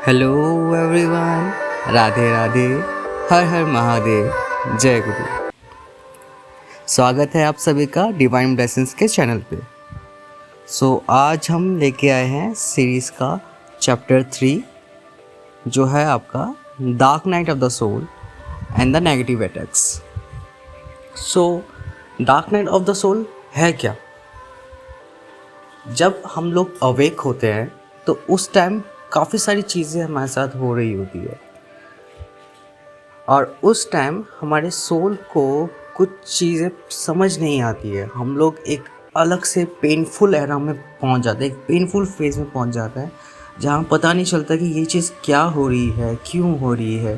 Hello everyone, Radhe Radhe, हर हर महादेव, जय गुरु। स्वागत है आप सभी का डिवाइन ब्लेसिंग्स के चैनल पे। आज हम लेके आए हैं सीरीज़ का चैप्टर 3 जो है आपका dark night of the soul and the negative attacks. Dark night of the soul है क्या? जब हम लोग अवेक होते हैं तो उस टाइम काफ़ी सारी चीज़ें हमारे साथ हो रही होती है और उस टाइम हमारे सोल को कुछ चीज़ें समझ नहीं आती है। हम लोग एक अलग से पेनफुल एरा में पहुंच जाते हैं, एक पेनफुल फेज में पहुंच जाते हैं जहां पता नहीं चलता कि ये चीज़ क्या हो रही है, क्यों हो रही है।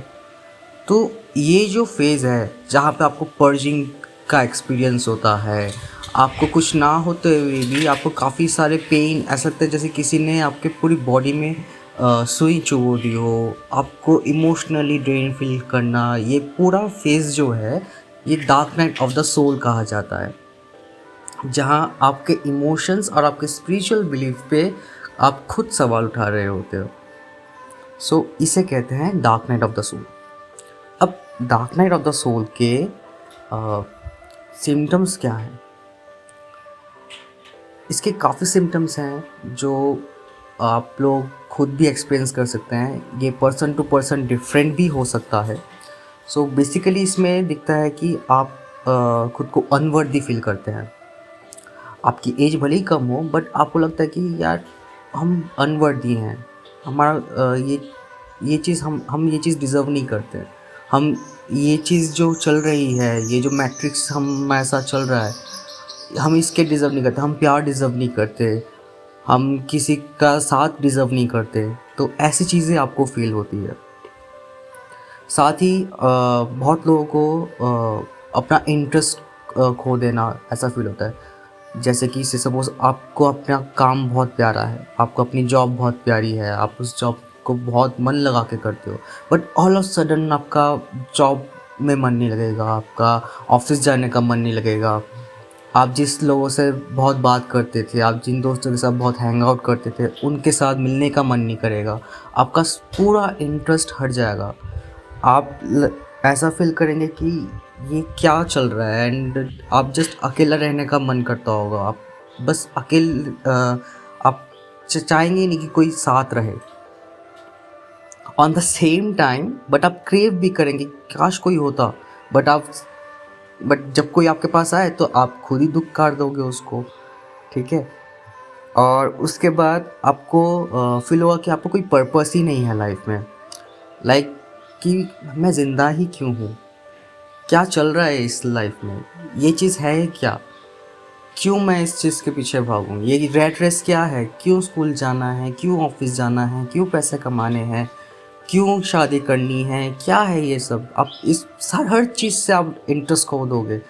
तो ये जो फेज़ है जहाँ पे आपको पर्जिंग का एक्सपीरियंस होता है, आपको कुछ ना होते हुए भी आपको काफ़ी सारे पेन ऐसा लगता है जैसे किसी ने आपके पूरी बॉडी में सुई चुभो दी हो, आपको इमोशनली ड्रेन फील करना, ये पूरा फेज़ जो है ये dark night of the soul कहा जाता है, जहाँ आपके इमोशंस और आपके स्पिरिचुअल बिलीफ पे आप खुद सवाल उठा रहे होते हो। इसे कहते हैं dark night of the soul. अब dark night of the soul के सिम्टम्स क्या हैं? इसके काफ़ी सिम्टम्स हैं जो आप लोग खुद भी एक्सपीरियंस कर सकते हैं। ये पर्सन टू पर्सन डिफरेंट भी हो सकता है। बेसिकली इसमें दिखता है कि आप खुद को अनवर्दी फील करते हैं। आपकी एज भले ही कम हो बट आपको लगता है कि यार हम अनवर्दी हैं, हमारा ये चीज़ हम ये चीज़ डिज़र्व नहीं करते। हम ये चीज़ जो चल रही है, ये जो मैट्रिक्स हमारे साथ चल रहा है, हम इसके डिज़र्व नहीं करते। हम प्यार डिज़र्व नहीं करते, हम किसी का साथ डिज़र्व नहीं करते। तो ऐसी चीज़ें आपको फील होती है। साथ ही बहुत लोगों को अपना इंटरेस्ट खो देना ऐसा फील होता है। जैसे कि से सपोज़ आपको अपना काम बहुत प्यारा है, आपको अपनी जॉब बहुत प्यारी है, आप उस जॉब को बहुत मन लगा के करते हो, बट ऑल ऑफ सडन आपका जॉब में मन नहीं लगेगा, आपका ऑफिस जाने का मन नहीं लगेगा, आप जिस लोगों से बहुत बात करते थे, आप जिन दोस्तों के साथ बहुत हैंग आउट करते थे, उनके साथ मिलने का मन नहीं करेगा, आपका पूरा इंटरेस्ट हट जाएगा। आप ऐसा फील करेंगे कि ये क्या चल रहा है एंड आप जस्ट अकेला रहने का मन करता होगा। आप बस आप चाहेंगे नहीं कि कोई साथ रहे। On the same time but आप क्रेव भी करेंगे काश कोई होता, बट जब कोई आपके पास आए तो आप खुद ही दुख काट दोगे उसको, ठीक है। और उसके बाद आपको फील होगा कि आपको कोई पर्पस ही नहीं है लाइफ में, लाइक कि मैं ज़िंदा ही क्यों हूँ, क्या चल रहा है इस लाइफ में, ये चीज़ है क्या, क्यों मैं इस चीज़ के पीछे भागूँ, ये रैट रेस क्या है, क्यों स्कूल जाना है, क्यों ऑफिस जाना है, क्यों पैसे कमाने हैं, क्यों शादी करनी है, क्या है ये सब। आप इस हर चीज़ से आप इंटरेस्ट खो दोगे,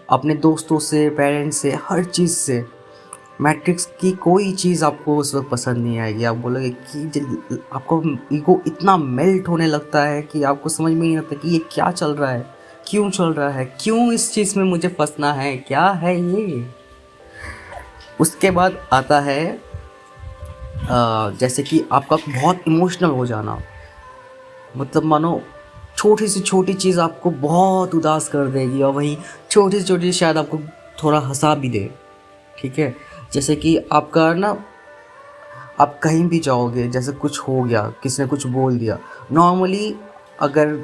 अपने दोस्तों से, पेरेंट्स से, हर चीज़ से। मैट्रिक्स की कोई चीज़ आपको उस वक्त पसंद नहीं आएगी। आप बोलोगे कि आपको ईगो इतना मेल्ट होने लगता है कि आपको समझ में नहीं आता कि ये क्या चल रहा है, क्यों चल रहा है, क्यों इस चीज़ में मुझे फंसना है, क्या है ये। उसके बाद आता है जैसे कि आपका बहुत इमोशनल हो जाना, मतलब मानो छोटी से छोटी चीज़ आपको बहुत उदास कर देगी और वहीं छोटी से छोटी शायद आपको थोड़ा हंसा भी दे, ठीक है। जैसे कि आपका ना, आप कहीं भी जाओगे, जैसे कुछ हो गया, किसी ने कुछ बोल दिया, नॉर्मली अगर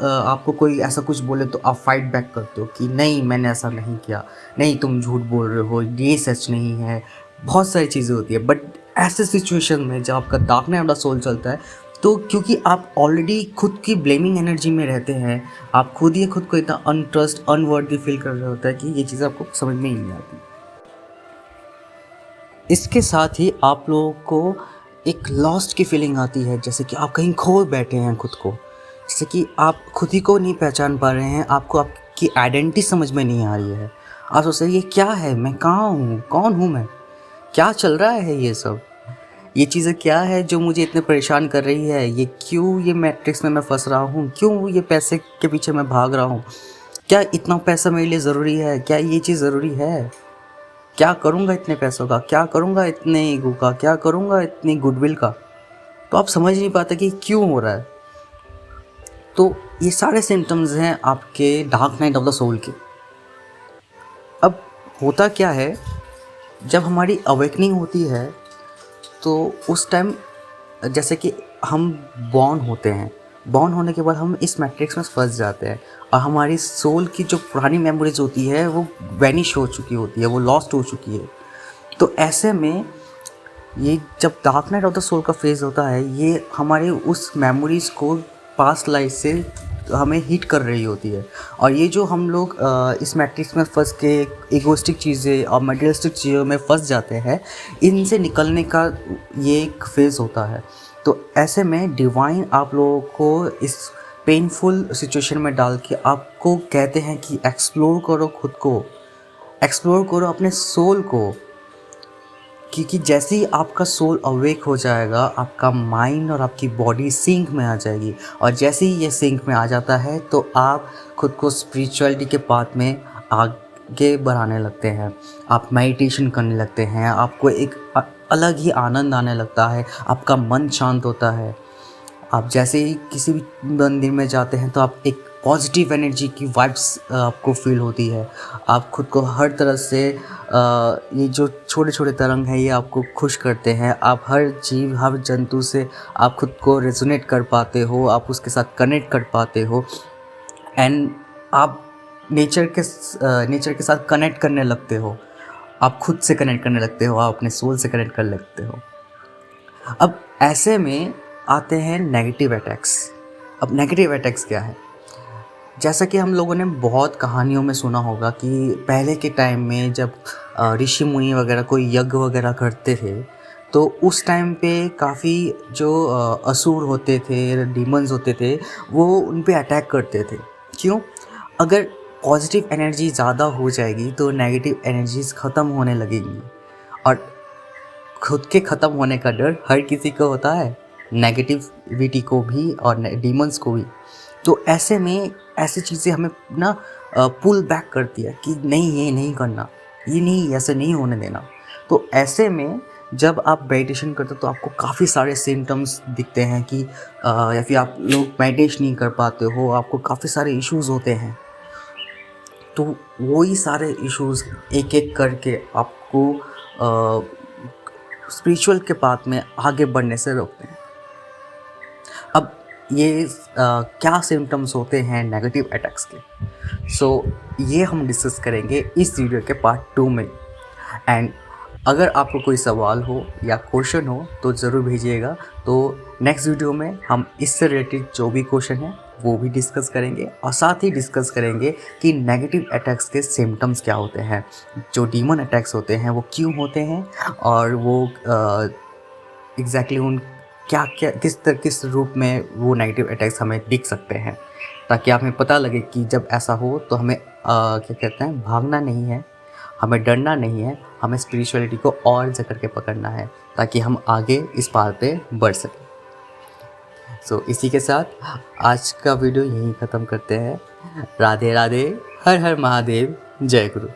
आपको कोई ऐसा कुछ बोले तो आप फाइट बैक करते हो कि नहीं मैंने ऐसा नहीं किया, नहीं तुम झूठ बोल रहे हो, ये सच नहीं है। बहुत सारी चीज़ें होती है बट ऐसे सिचुएशन में जब आपका dark night of the soul चलता है तो क्योंकि आप ऑलरेडी खुद की ब्लेमिंग एनर्जी में रहते हैं, आप खुद ही खुद को इतना अनट्रस्ट अनवर्दी फील कर रहे होता है कि ये चीज़ आपको समझ में ही नहीं आती। इसके साथ ही आप लोगों को एक लॉस्ट की फीलिंग आती है, जैसे कि आप कहीं खो बैठे हैं खुद को, जैसे कि आप खुद ही को नहीं पहचान पा रहे हैं, आपको आपकी आइडेंटिटी समझ में नहीं आ रही है। आप सोच रहे हैं ये क्या है, मैं कहाँ हूँ, कौन हूँ मैं, क्या चल रहा है ये सब, ये चीज़ें क्या है जो मुझे इतने परेशान कर रही है, ये क्यों ये मैट्रिक्स में मैं फंस रहा हूँ, क्यों ये पैसे के पीछे मैं भाग रहा हूँ, क्या इतना पैसा मेरे लिए ज़रूरी है, क्या ये चीज़ ज़रूरी है, क्या करूँगा इतने पैसों का, क्या करूँगा इतने ईगो का, क्या करूँगा इतनी गुडविल का। तो आप समझ नहीं पाते कि क्यों हो रहा है। तो ये सारे सिम्टम्स हैं आपके dark night of the soul के। अब होता क्या है, जब हमारी अवेकनिंग होती है तो उस टाइम जैसे कि हम बॉर्न होते हैं, बॉर्न होने के बाद हम इस मैट्रिक्स में फंस जाते हैं और हमारी सोल की जो पुरानी मेमोरीज होती है वो वैनिश हो चुकी होती है, वो लॉस्ट हो चुकी है। तो ऐसे में ये जब dark night of the soul का फेज़ होता है, ये हमारे उस मेमोरीज़ को पास्ट लाइफ से हमें हिट कर रही होती है। और ये जो हम लोग इस मैट्रिक्स में फंस के इगोइस्टिक चीज़ें और मटेरियलिस्टिक चीज़ों में फंस जाते हैं, इनसे निकलने का ये एक फेज़ होता है। तो ऐसे में डिवाइन आप लोगों को इस पेनफुल सिचुएशन में डाल के आपको कहते हैं कि एक्सप्लोर करो खुद को, एक्सप्लोर करो अपने सोल को, क्योंकि जैसे ही आपका सोल अवेक हो जाएगा, आपका माइंड और आपकी बॉडी सिंक में आ जाएगी। और जैसे ही ये सिंक में आ जाता है तो आप खुद को स्पिरिचुअलिटी के पाथ में आगे बढ़ाने लगते हैं, आप मेडिटेशन करने लगते हैं, आपको एक अलग ही आनंद आने लगता है, आपका मन शांत होता है। आप जैसे ही किसी भी मंदिर में जाते हैं तो आप एक पॉजिटिव एनर्जी की वाइब्स आपको फील होती है। आप खुद को हर तरह से ये जो छोटे छोटे तरंग हैं ये आपको खुश करते हैं। आप हर जीव, हर जंतु से आप खुद को रेजोनेट कर पाते हो, आप उसके साथ कनेक्ट कर पाते हो एंड आप नेचर के साथ कनेक्ट करने लगते हो। आप खुद से कनेक्ट करने लगते हो, आप अपने सोल से कनेक्ट करने लगते हो। अब ऐसे में आते हैं नेगेटिव अटैक्स। अब नेगेटिव अटैक्स क्या है? जैसा कि हम लोगों ने बहुत कहानियों में सुना होगा कि पहले के टाइम में जब ऋषि मुनि वगैरह कोई यज्ञ वगैरह करते थे तो उस टाइम पे काफ़ी जो असुर होते थे, डीमंस होते थे, वो उन पे अटैक करते थे। क्यों? अगर पॉजिटिव एनर्जी ज़्यादा हो जाएगी तो नेगेटिव एनर्जीज ख़त्म होने लगेंगी। और खुद के ख़त्म होने का डर हर किसी को होता है, नेगेटिविटी को भी और डीमंस को भी। तो ऐसे में ऐसी चीज़ें हमें ना पुल बैक करती है कि नहीं, ये नहीं करना, ये नहीं, ऐसे नहीं होने देना। तो ऐसे में जब आप मेडिटेशन करते हो तो आपको काफ़ी सारे सिम्टम्स दिखते हैं कि या फिर आप लोग मेडिटेशन नहीं कर पाते हो, आपको काफ़ी सारे इश्यूज़ होते हैं। तो वही सारे इश्यूज़ एक एक करके आपको स्पिरिचुअल के पाथ में आगे बढ़ने से रोकते हैं। अब ये क्या सिम्टम्स होते हैं नेगेटिव अटैक्स के, ये हम डिस्कस करेंगे इस वीडियो के पार्ट 2 में। एंड अगर आपको कोई सवाल हो या क्वेश्चन हो तो ज़रूर भेजिएगा। तो नेक्स्ट वीडियो में हम इससे रिलेटेड जो भी क्वेश्चन है वो भी डिस्कस करेंगे और साथ ही डिस्कस करेंगे कि नेगेटिव अटैक्स के सिम्टम्स क्या होते हैं, जो डीमन अटैक्स होते हैं वो क्यों होते हैं और वो एग्जैक्टली उन किस रूप में वो नेगेटिव अटैक्स हमें दिख सकते हैं, ताकि हमें पता लगे कि जब ऐसा हो तो हमें क्या कहते हैं, भागना नहीं है, हमें डरना नहीं है, हमें स्पिरिचुअलिटी को और जकड़ के पकड़ना है ताकि हम आगे इस पार पे बढ़ सकें। इसी के साथ आज का वीडियो यहीं ख़त्म करते हैं। राधे राधे, हर हर महादेव, जय गुरु।